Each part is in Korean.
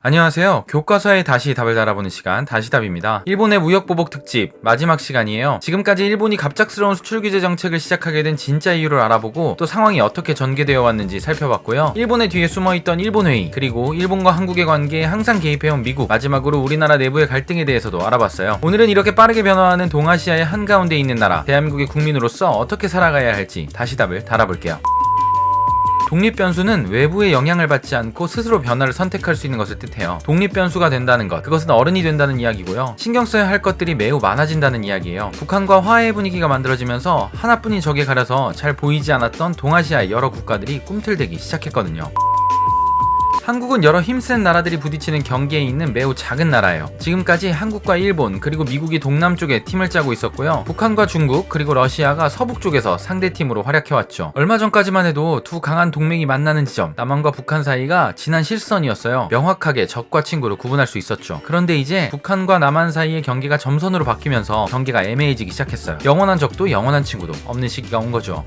안녕하세요. 교과서에 다시 답을 달아보는 시간 다시답입니다. 일본의 무역보복 특집 마지막 시간이에요. 지금까지 일본이 갑작스러운 수출 규제 정책을 시작하게 된 진짜 이유를 알아보고 또 상황이 어떻게 전개되어 왔는지 살펴봤고요. 일본의 뒤에 숨어있던 일본회의, 그리고 일본과 한국의 관계에 항상 개입해온 미국, 마지막으로 우리나라 내부의 갈등에 대해서도 알아봤어요. 오늘은 이렇게 빠르게 변화하는 동아시아의 한가운데 있는 나라 대한민국의 국민으로서 어떻게 살아가야 할지 다시답을 달아볼게요. 독립변수는 외부의 영향을 받지 않고 스스로 변화를 선택할 수 있는 것을 뜻해요. 독립변수가 된다는 것, 그것은 어른이 된다는 이야기고요. 신경 써야 할 것들이 매우 많아진다는 이야기예요. 북한과 화해의 분위기가 만들어지면서 하나뿐인 적에 가려서 잘 보이지 않았던 동아시아의 여러 국가들이 꿈틀대기 시작했거든요. 한국은 여러 힘센 나라들이 부딪히는 경계에 있는 매우 작은 나라예요. 지금까지 한국과 일본, 그리고 미국이 동남쪽에 팀을 짜고 있었고요. 북한과 중국, 그리고 러시아가 서북 쪽에서 상대팀으로 활약해왔죠. 얼마 전까지만 해도 두 강한 동맹이 만나는 지점, 남한과 북한 사이가 진한 실선이었어요. 명확하게 적과 친구를 구분할 수 있었죠. 그런데 이제 북한과 남한 사이의 경계가 점선으로 바뀌면서 경계가 애매해지기 시작했어요. 영원한 적도 영원한 친구도 없는 시기가 온 거죠.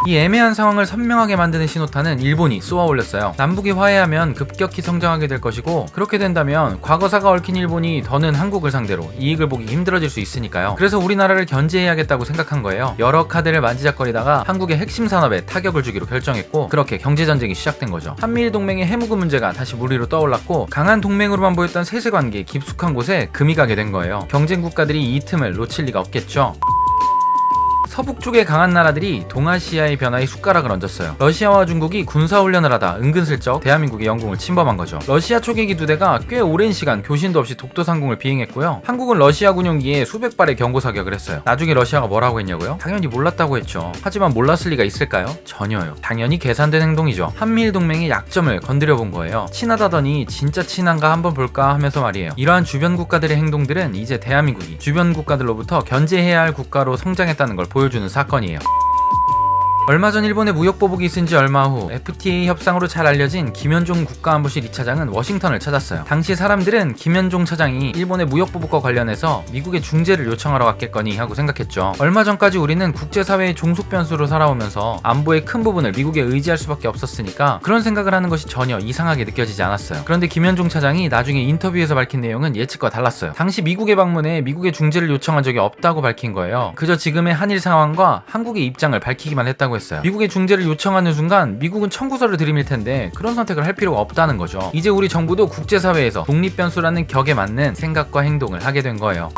이 애매한 상황을 선명하게 만드는 신호탄은 일본이 쏘아 올렸어요. 남북이 화해하면 급격히 성장하게 될 것이고, 그렇게 된다면 과거사가 얽힌 일본이 더는 한국을 상대로 이익을 보기 힘들어질 수 있으니까요. 그래서 우리나라를 견제해야겠다고 생각한 거예요. 여러 카드를 만지작거리다가 한국의 핵심 산업에 타격을 주기로 결정했고, 그렇게 경제전쟁이 시작된 거죠. 한미일 동맹의 해무금 문제가 다시 물 위로 떠올랐고, 강한 동맹으로만 보였던 세세관계 깊숙한 곳에 금이 가게 된 거예요. 경쟁 국가들이 이 틈을 놓칠 리가 없겠죠. 서북 쪽의 강한 나라들이 동아시아의 변화에 숟가락을 얹었어요. 러시아와 중국이 군사훈련을 하다 은근슬쩍 대한민국의 영공을 침범한 거죠. 러시아 초계기 2대가 꽤 오랜 시간 교신도 없이 독도상공을 비행했고요. 한국은 러시아 군용기에 수백 발의 경고 사격을 했어요. 나중에 러시아가 뭐라고 했냐고요? 당연히 몰랐다고 했죠. 하지만 몰랐을 리가 있을까요? 전혀요. 당연히 계산된 행동이죠. 한미일 동맹의 약점을 건드려 본 거예요. 친하다더니 진짜 친한가 한번 볼까 하면서 말이에요. 이러한 주변 국가들의 행동들은 이제 대한민국이 주변 국가들로부터 견제해야 할 국가로 성장했다는 걸 보여주는 사건이에요. 얼마 전 일본의 무역보복이 있은 지 얼마 후 FTA 협상으로 잘 알려진 김현종 국가안보실 2차장은 워싱턴을 찾았어요. 당시 사람들은 김현종 차장이 일본의 무역보복과 관련해서 미국의 중재를 요청하러 갔겠거니 하고 생각했죠. 얼마 전까지 우리는 국제사회의 종속변수로 살아오면서 안보의 큰 부분을 미국에 의지할 수밖에 없었으니까 그런 생각을 하는 것이 전혀 이상하게 느껴지지 않았어요. 그런데 김현종 차장이 나중에 인터뷰에서 밝힌 내용은 예측과 달랐어요. 당시 미국의 방문에 미국의 중재를 요청한 적이 없다고 밝힌 거예요. 그저 지금의 한일 상황과 한국의 입장을 밝히기만 했다고 했어요. 미국의 중재를 요청하는 순간 미국은 청구서를 들이밀 텐데 그런 선택을 할 필요가 없다는 거죠. 이제 우리 정부도 국제사회에서 독립변수라는 격에 맞는 생각과 행동을 하게 된 거예요.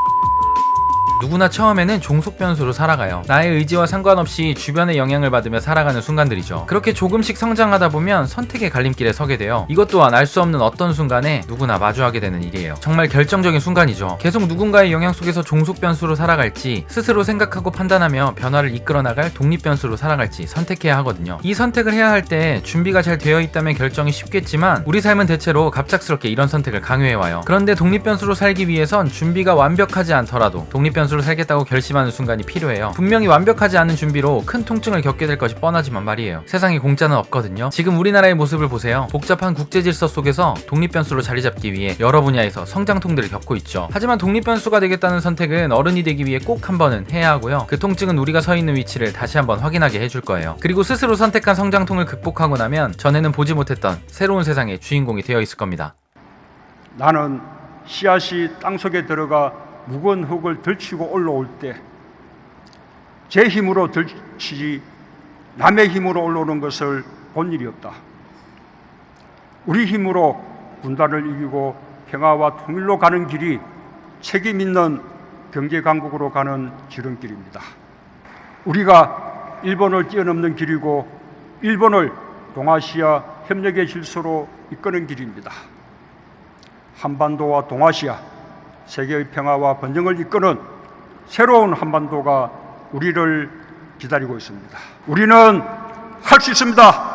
누구나 처음에는 종속변수로 살아가요. 나의 의지와 상관없이 주변의 영향을 받으며 살아가는 순간들이죠. 그렇게 조금씩 성장하다 보면 선택의 갈림길에 서게 돼요. 이것 또한 알 수 없는 어떤 순간에 누구나 마주하게 되는 일이에요. 정말 결정적인 순간이죠. 계속 누군가의 영향 속에서 종속변수로 살아갈지, 스스로 생각하고 판단하며 변화를 이끌어 나갈 독립변수로 살아갈지 선택해야 하거든요. 이 선택을 해야 할 때 준비가 잘 되어 있다면 결정이 쉽겠지만 우리 삶은 대체로 갑작스럽게 이런 선택을 강요해와요. 그런데 독립변수로 살기 위해선 준비가 완벽하지 않더라도 독립변수로 살겠다고 결심하는 순간이 필요해요. 분명히 완벽하지 않은 준비로 큰 통증을 겪게 될 것이 뻔하지만 말이에요. 세상에 공짜는 없거든요. 지금 우리나라의 모습을 보세요. 복잡한 국제질서 속에서 독립변수로 자리 잡기 위해 여러 분야에서 성장통들을 겪고 있죠. 하지만 독립변수가 되겠다는 선택은 어른이 되기 위해 꼭 한 번은 해야 하고요. 그 통증은 우리가 서 있는 위치를 다시 한번 확인하게 해줄 거예요. 그리고 스스로 선택한 성장통을 극복하고 나면 전에는 보지 못했던 새로운 세상의 주인공이 되어 있을 겁니다. 나는 씨앗이 땅속에 들어가 무거운 흙을 들치고 올라올 때 제 힘으로 들치지 남의 힘으로 올라오는 것을 본 일이 없다. 우리 힘으로 분단을 이기고 평화와 통일로 가는 길이 책임 있는 경제 강국으로 가는 지름길입니다. 우리가 일본을 뛰어넘는 길이고 일본을 동아시아 협력의 질서로 이끄는 길입니다. 한반도와 동아시아, 세계의 평화와 번영을 이끄는 새로운 한반도가 우리를 기다리고 있습니다. 우리는 할 수 있습니다.